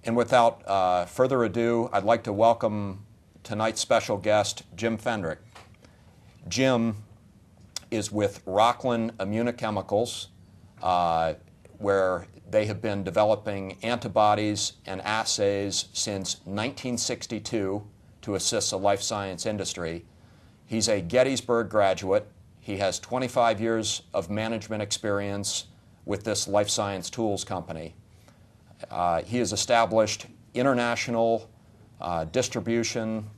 And without further ado, I'd like to welcome tonight's special guest, Jim Fendrick. Jim is with Rockland Immunochemicals, where they have been developing antibodies and assays since 1962 to assist the life science industry. He's a Gettysburg graduate. He has 25 years of management experience with this life science tools company. He has established international distribution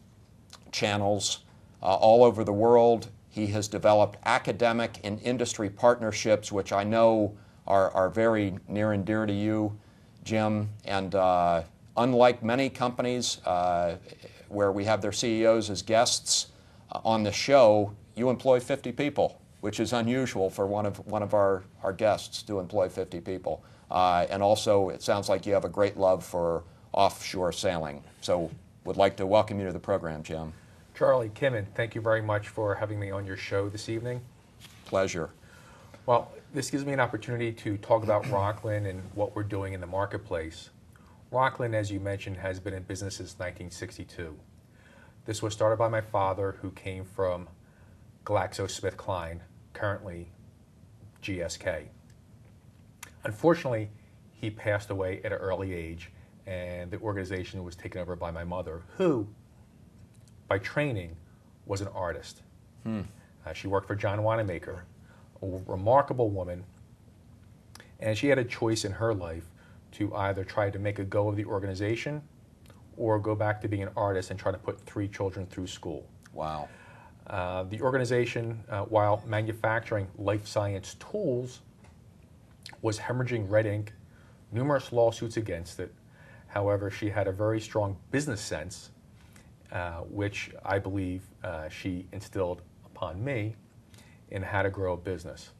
channels all over the world. He has developed academic and industry partnerships, which I know are very near and dear to you, Jim. And unlike many companies where we have their CEOs as guests on the show, you employ 50 people, which is unusual for one of our guests to employ 50 people. And also, it sounds like you have a great love for offshore sailing. So would like to welcome you to the program, Jim. Charlie, Kimmin, thank you very much for having me on your show this evening. Pleasure. Well, this gives me an opportunity to talk about Rockland and what we're doing in the marketplace. Rockland, as you mentioned, has been in business since 1962. This was started by my father, who came from GlaxoSmithKline, currently GSK. Unfortunately, he passed away at an early age, and the organization was taken over by my mother, who, by training, was an artist. She worked for John Wanamaker, a remarkable woman, and she had a choice in her life to either try to make a go of the organization or go back to being an artist and try to put 3 children through school. Wow. The organization, while manufacturing life science tools, was hemorrhaging red ink, numerous lawsuits against it. However, she had a very strong business sense, which I believe she instilled upon me in how to grow a business.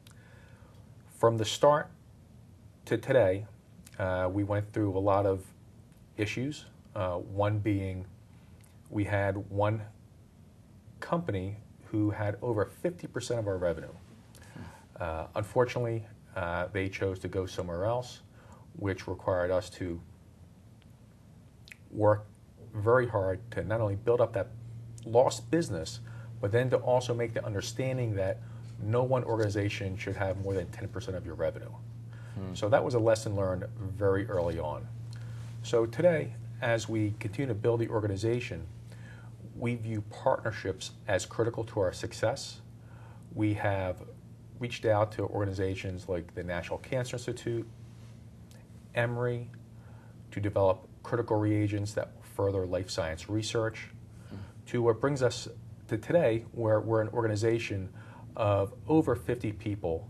From the start to today, we went through a lot of issues. One being, we had one company who had over 50% of our revenue. Unfortunately, they chose to go somewhere else, which required us to work very hard to not only build up that lost business, but then to also make the understanding that no one organization should have more than 10% of your revenue. So that was a lesson learned very early on. So today, as we continue to build the organization, we view partnerships as critical to our success. We have reached out to organizations like the National Cancer Institute, Emory, to develop critical reagents that will further life science research, to what brings us to today, where we're an organization of over 50 people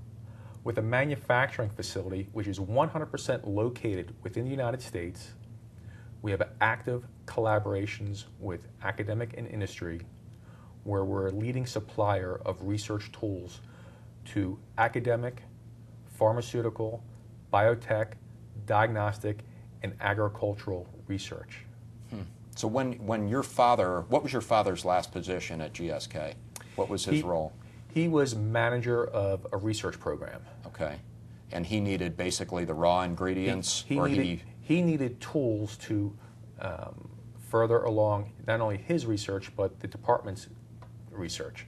with a manufacturing facility which is 100% located within the United States. We have active collaborations with academic and industry, where we're a leading supplier of research tools to academic, pharmaceutical, biotech, diagnostic, and agricultural research. So when your father, what was your father's last position at GSK? What was his role? He was manager of a research program. Okay. And he needed basically the raw ingredients? He needed tools to further along not only his research, but the department's research.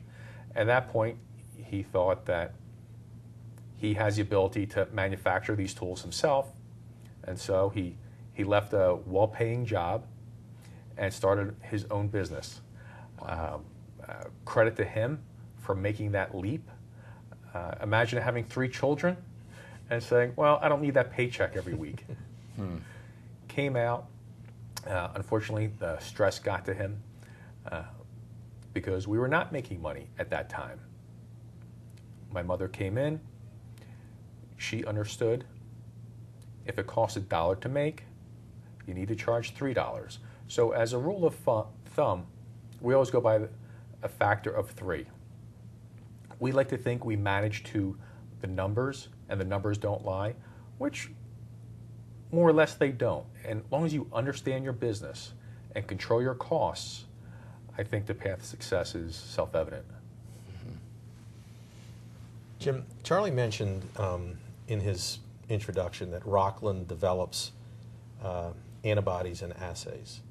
At that point, he thought that he has the ability to manufacture these tools himself, and so he left a well-paying job and started his own business. Credit to him for making that leap. Imagine having 3 children and saying, well, I don't need that paycheck every week. Came out. Unfortunately, the stress got to him because we were not making money at that time. My mother came in. She understood if it costs $1 to make, you need to charge $3. So as a rule of thumb, we always go by a factor of 3. We like to think we manage to the numbers, and the numbers don't lie, which more or less they don't. And as long as you understand your business and control your costs, I think the path to success is self-evident. Jim, Charlie mentioned in his introduction that Rockland develops antibodies and assays.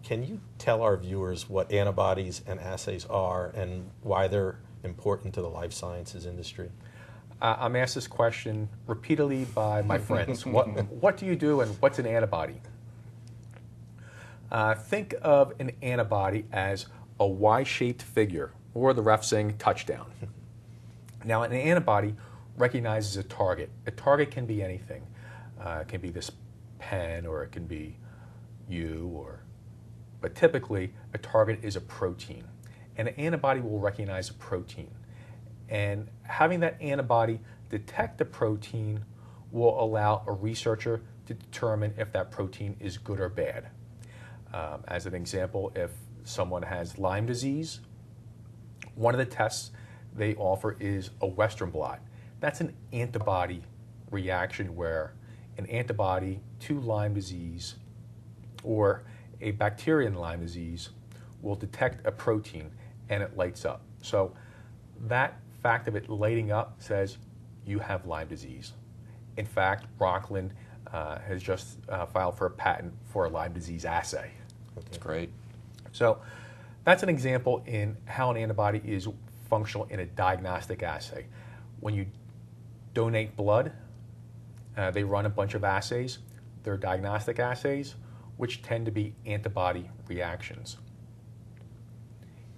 Can you tell our viewers what antibodies and assays are and why they're important to the life sciences industry? I'm asked this question repeatedly by my friends. What do you do and what's an antibody? Think of an antibody as a Y-shaped figure, or the ref saying touchdown. Now, an antibody recognizes a target. A target can be anything. It can be this pen, or it can be you, but typically a target is a protein. And an antibody will recognize a protein. And having that antibody detect the protein will allow a researcher to determine if that protein is good or bad. As an example, if someone has Lyme disease, one of the tests they offer is a Western blot. That's an antibody reaction where an antibody to Lyme disease or a bacteria in Lyme disease will detect a protein and it lights up. So that fact of it lighting up says you have Lyme disease. In fact, Rockland has just filed for a patent for a Lyme disease assay. That's great. So that's an example in how an antibody is functional in a diagnostic assay. When you donate blood, they run a bunch of assays. They're diagnostic assays, which tend to be antibody reactions.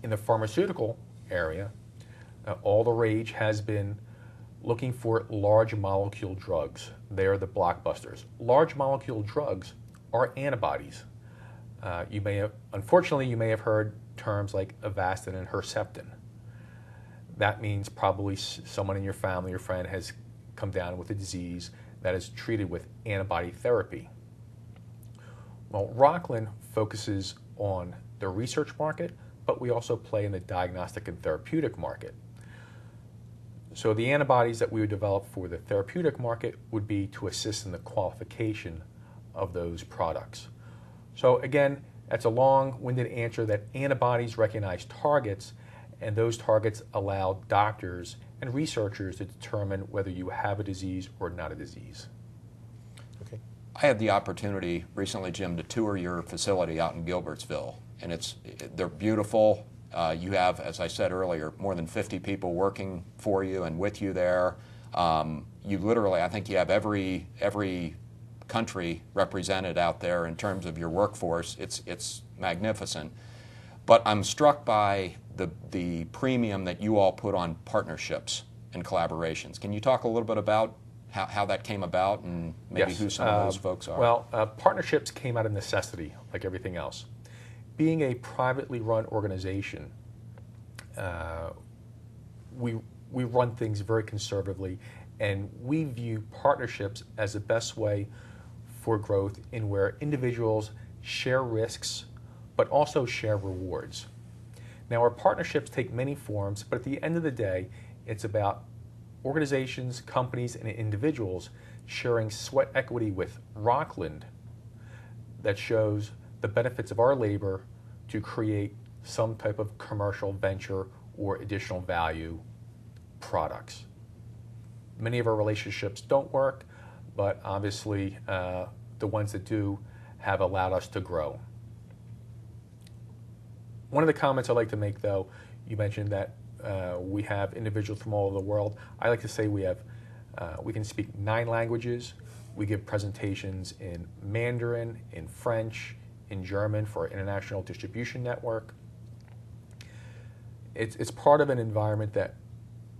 In the pharmaceutical area, all the rage has been looking for large molecule drugs. They're the blockbusters. Large molecule drugs are antibodies. Unfortunately, you may have heard terms like Avastin and Herceptin. That means probably someone in your family or friend has come down with a disease that is treated with antibody therapy. Well, Rockland focuses on the research market, but we also play in the diagnostic and therapeutic market. So the antibodies that we would develop for the therapeutic market would be to assist in the qualification of those products. So again, that's a long-winded answer that antibodies recognize targets, and those targets allow doctors and researchers to determine whether you have a disease or not a disease. Okay. I had the opportunity recently, Jim, to tour your facility out in Gilbertsville, and they're beautiful. You have, as I said earlier, more than 50 people working for you and with you there. You literally, I think you have every country represented out there in terms of your workforce. It's magnificent. But I'm struck by the premium that you all put on partnerships and collaborations. Can you talk a little bit about how that came about and maybe Yes. who some of those folks are? Well, partnerships came out of necessity, like everything else. Being a privately run organization, we run things very conservatively, and we view partnerships as the best way for growth in where individuals share risks but also share rewards. Now, our partnerships take many forms, but at the end of the day, it's about organizations, companies, and individuals sharing sweat equity with Rockland that shows the benefits of our labor to create some type of commercial venture or additional value products. Many of our relationships don't work, but obviously the ones that do have allowed us to grow. One of the comments I'd like to make, though, you mentioned that we have individuals from all over the world. I like to say we can speak 9 languages. We give presentations in Mandarin, in French, in German for our international distribution network. It's part of an environment that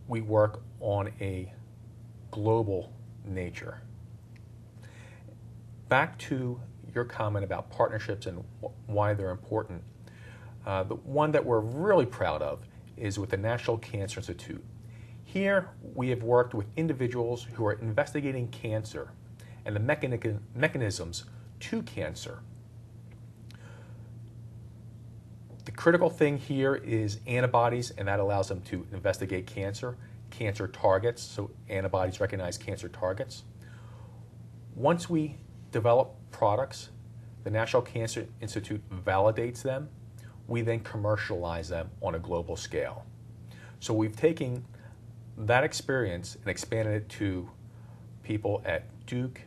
we work on a global nature. Back to your comment about partnerships and why they're important. The one that we're really proud of is with the National Cancer Institute. Here we have worked with individuals who are investigating cancer and the mechanisms to cancer. The critical thing here is antibodies, and that allows them to investigate cancer targets, so antibodies recognize cancer targets. Once we develop products, the National Cancer Institute validates them. We then commercialize them on a global scale. So we've taken that experience and expanded it to people at Duke,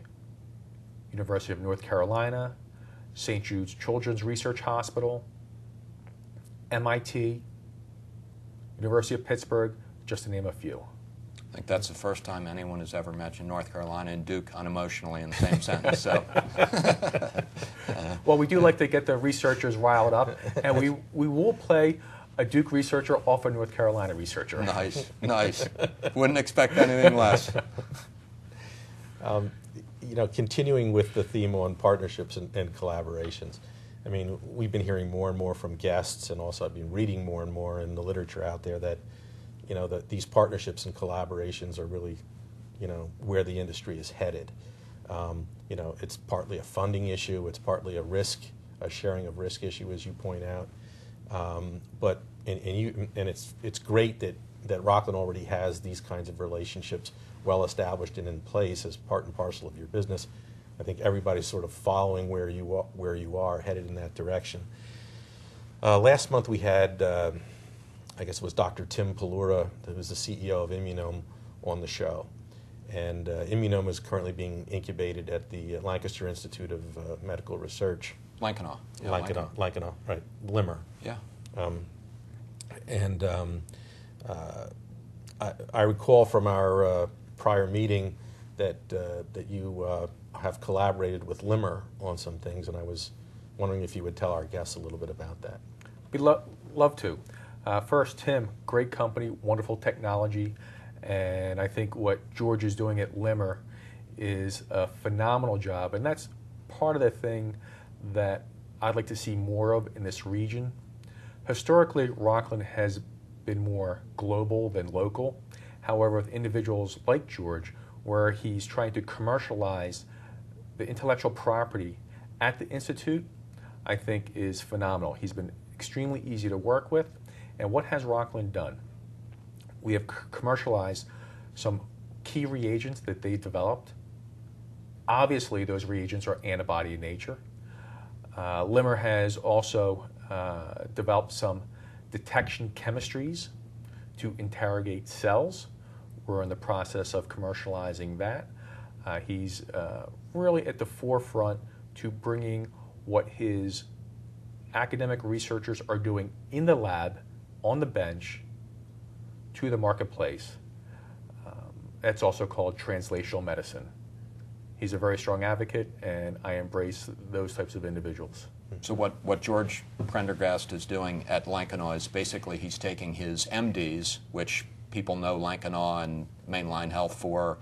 University of North Carolina, St. Jude's Children's Research Hospital, MIT, University of Pittsburgh, just to name a few. I think that's the first time anyone has ever mentioned North Carolina and Duke unemotionally in the same sentence. So, well, we do like to get the researchers riled up, and we will play a Duke researcher off a North Carolina researcher. Nice, nice. Wouldn't expect anything less. Continuing with the theme on partnerships and collaborations, I mean, we've been hearing more and more from guests, and also I've been reading more and more in the literature out there that, that these partnerships and collaborations are really, where the industry is headed. It's partly a funding issue, it's partly a sharing of risk issue, as you point out. But it's great that Rockland already has these kinds of relationships well established and in place as part and parcel of your business. I think everybody's sort of following where you are headed in that direction. Last month we had, I guess it was Dr. Tim Palura, who was the CEO of Immunome, on the show. And Immunome is currently being incubated at the Lancaster Institute of Medical Research. Lankenau. Yeah, Lankenau, right, LIMR. Yeah. I recall from our prior meeting that you have collaborated with LIMR on some things, and I was wondering if you would tell our guests a little bit about that. We'd love to. First, Tim, great company, wonderful technology, and I think what George is doing at LIMR is a phenomenal job, and that's part of the thing that I'd like to see more of in this region. Historically, Rockland has been more global than local. However, with individuals like George, where he's trying to commercialize the intellectual property at the Institute, I think is phenomenal. He's been extremely easy to work with. And what has Rockland done? We have commercialized some key reagents that they developed. Obviously, those reagents are antibody in nature. LIMR has also developed some detection chemistries to interrogate cells. We're in the process of commercializing that. He's really at the forefront to bringing what his academic researchers are doing in the lab, on the bench, to the marketplace. That's also called translational medicine. He's a very strong advocate, and I embrace those types of individuals. So what George Prendergast is doing at Lankenau is basically he's taking his MDs, which people know Lankenau and Mainline Health for,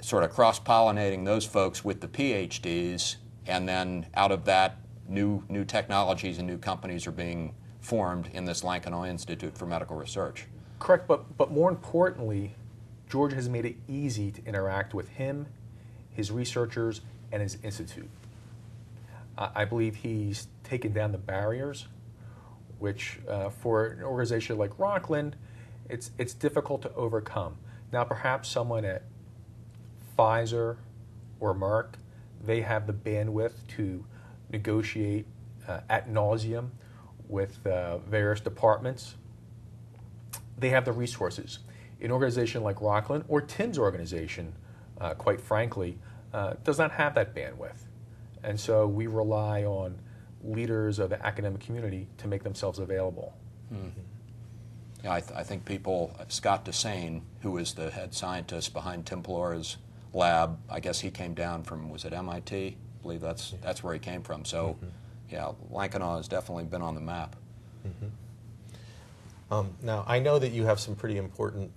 sort of cross-pollinating those folks with the PhDs, and then out of that, new technologies and new companies are being formed in this Lankenau Institute for Medical Research. Correct, but more importantly, George has made it easy to interact with him, his researchers, and his institute. I believe he's taken down the barriers, which for an organization like Rockland, it's difficult to overcome. Now, perhaps someone at Pfizer or Merck, they have the bandwidth to negotiate ad nauseum with various departments. They have the resources. An organization like Rockland, or Tim's organization, quite frankly, does not have that bandwidth. And so we rely on leaders of the academic community to make themselves available. Mm-hmm. Yeah, I think people, Scott Desane, who is the head scientist behind Tim Palura's lab, I guess he came down from, was it MIT? I believe that's where he came from. So, yeah, Lankenau has definitely been on the map. Now, I know that you have some pretty important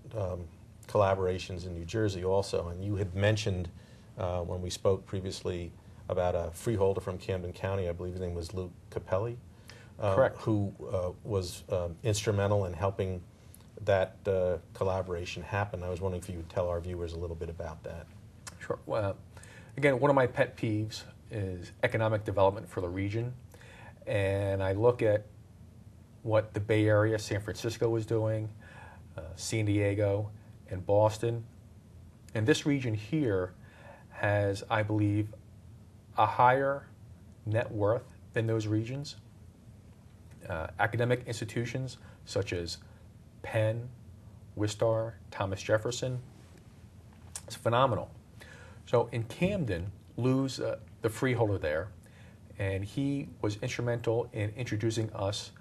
collaborations in New Jersey also, and you had mentioned when we spoke previously about a freeholder from Camden County, I believe his name was Luke Capelli, Correct. Who was instrumental in helping that collaboration happen. I was wondering if you would tell our viewers a little bit about that. Sure. Well, again, one of my pet peeves is economic development for the region, and I look at what the Bay Area, San Francisco is doing, San Diego, and Boston. And this region here has, I believe, a higher net worth than those regions. Academic institutions such as Penn, Wistar, Thomas Jefferson, it's phenomenal. So in Camden, Lou's the freeholder there, and he was instrumental in introducing us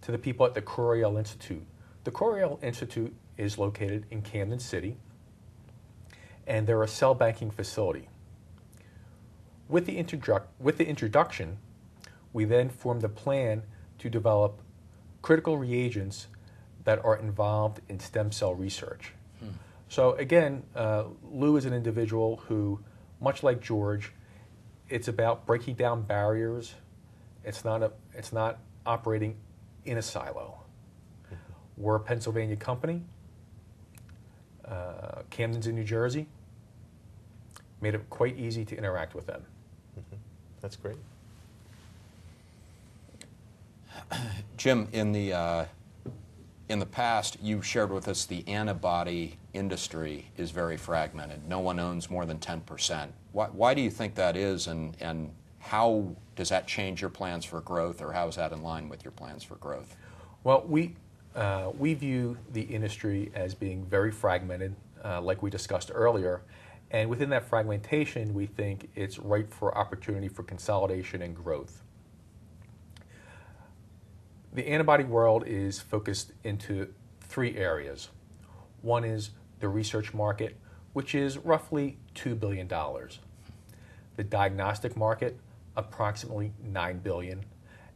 to the people at the Coriell Institute. The Coriell Institute is located in Camden City, and they're a cell banking facility. With the introduction, we then formed a plan to develop critical reagents that are involved in stem cell research. So again, Lou is an individual who, much like George, it's about breaking down barriers. It's not operating in a silo. We're a Pennsylvania company. Camden's in New Jersey. Made it quite easy to interact with them. That's great. Jim, in the past, you shared with us the antibody industry is very fragmented. No one owns more than 10%. Why do you think that is, and how does that change your plans for growth, or how is that in line with your plans for growth? Well, we view the industry as being very fragmented, like we discussed earlier, and within that fragmentation, we think it's ripe for opportunity for consolidation and growth. The antibody world is focused into three areas. One is the research market, which is roughly $2 billion. The diagnostic market, approximately $9 billion.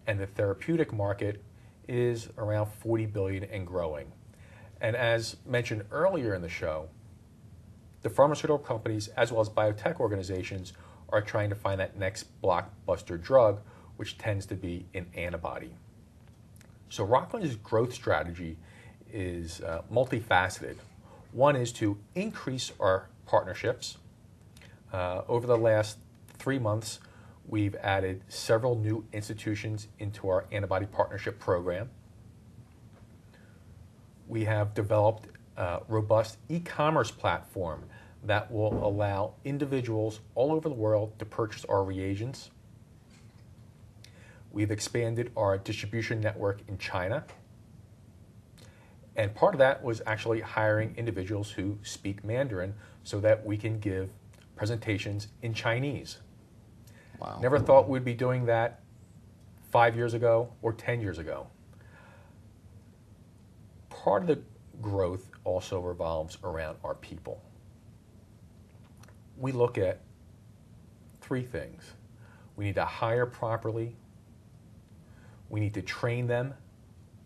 And the therapeutic market is around $40 billion and growing. And as mentioned earlier in the show, the pharmaceutical companies as well as biotech organizations are trying to find that next blockbuster drug, which tends to be an antibody. So Rockland's growth strategy is multifaceted. One is to increase our partnerships. Over the last 3 months, we've added several new institutions into our antibody partnership program. We have developed a robust e-commerce platform that will allow individuals all over the world to purchase our reagents. We've expanded our distribution network in China. And part of that was actually hiring individuals who speak Mandarin so that we can give presentations in Chinese. Wow. Never thought we'd be doing that 5 years ago or 10 years ago. Part of the growth also revolves around our people. We look at three things. We need to hire properly, we need to train them,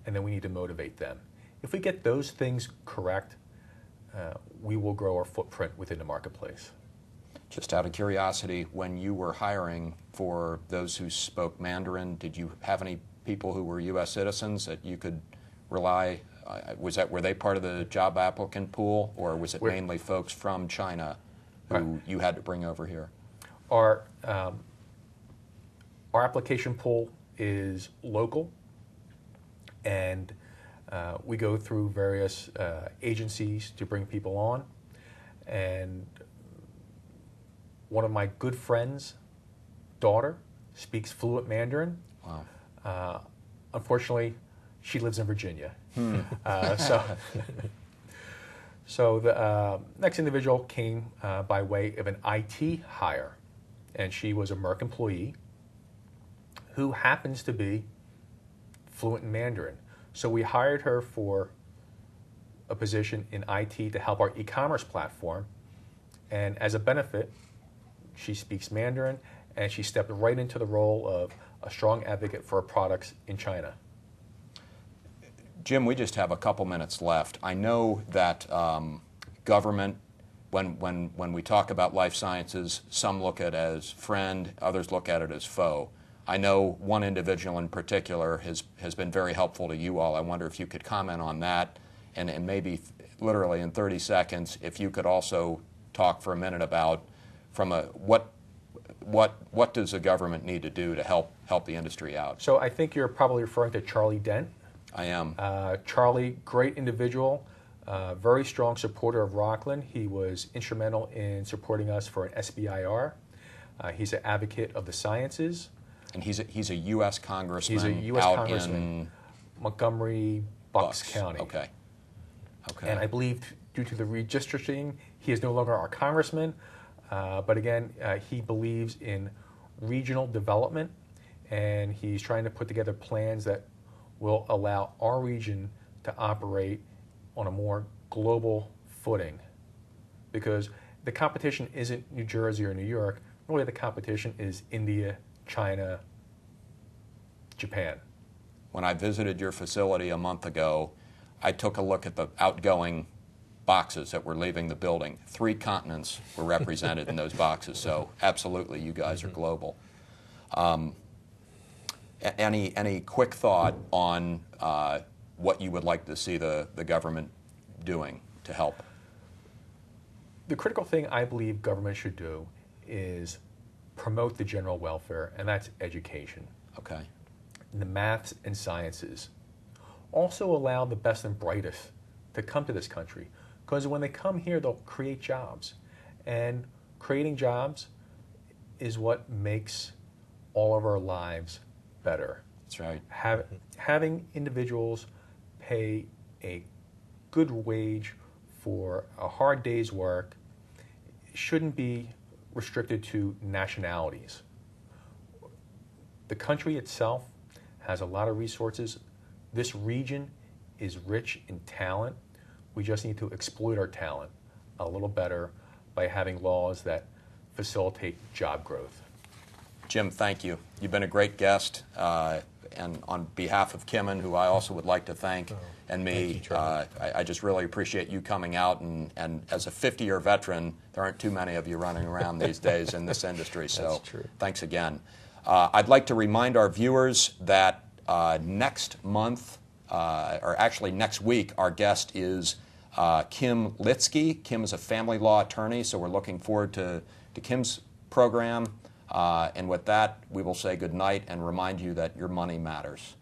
and then we need to motivate them. If we get those things correct, we will grow our footprint within the marketplace. Just out of curiosity, when you were hiring for those who spoke Mandarin, did you have any people who were U.S. citizens that you could rely? Were they part of the job applicant pool, or was it mainly folks from China who you had to bring over here? Our application pool is local, and we go through various agencies to bring people on. And one of my good friends' daughter speaks fluent Mandarin. Wow. Unfortunately, she lives in Virginia. So the next individual came by way of an IT hire, and she was a Merck employee who happens to be fluent in Mandarin. So we hired her for a position in IT to help our e-commerce platform, and as a benefit, she speaks Mandarin, and she stepped right into the role of a strong advocate for our products in China. Jim, we just have a couple minutes left. I know that government, when we talk about life sciences, some look at it as friend, others look at it as foe. I know one individual in particular has been very helpful to you all. I wonder if you could comment on that, and maybe literally in 30 seconds, if you could also talk for a minute about what does the government need to do to help the industry out? So I think you're probably referring to Charlie Dent. I am. Charlie, great individual, very strong supporter of Rockland. He was instrumental in supporting us for an SBIR. He's an advocate of the sciences. And he's a U.S. congressman. He's a U.S. out congressman, in Montgomery, Bucks County. Okay. And I believe due to the redistricting, he is no longer our congressman. But again, he believes in regional development. and he's trying to put together plans that will allow our region to operate on a more global footing. Because the competition isn't New Jersey or New York, really the competition is India, China, Japan. When I visited your facility a month ago, I took a look at the outgoing boxes that were leaving the building. 3 continents were represented in those boxes, so absolutely, you guys are global. Any quick thought on what you would like to see the government doing to help? The critical thing I believe government should do is promote the general welfare, and that's education. Okay. The maths and sciences. Also allow the best and brightest to come to this country, because when they come here, they'll create jobs. And creating jobs is what makes all of our lives better. That's right. Having individuals pay a good wage for a hard day's work shouldn't be restricted to nationalities. The country itself has a lot of resources. This region is rich in talent. We just need to exploit our talent a little better by having laws that facilitate job growth. Jim, thank you. You've been a great guest, and on behalf of Kimon, who I also would like to thank, and me, I just really appreciate you coming out, and as a 50-year veteran, there aren't too many of you running around these days in this industry, so thanks again. I'd like to remind our viewers that next month, or actually next week, our guest is Kim Litsky. Kim is a family law attorney, so we're looking forward to Kim's program. And with that, we will say good night and remind you that your money matters.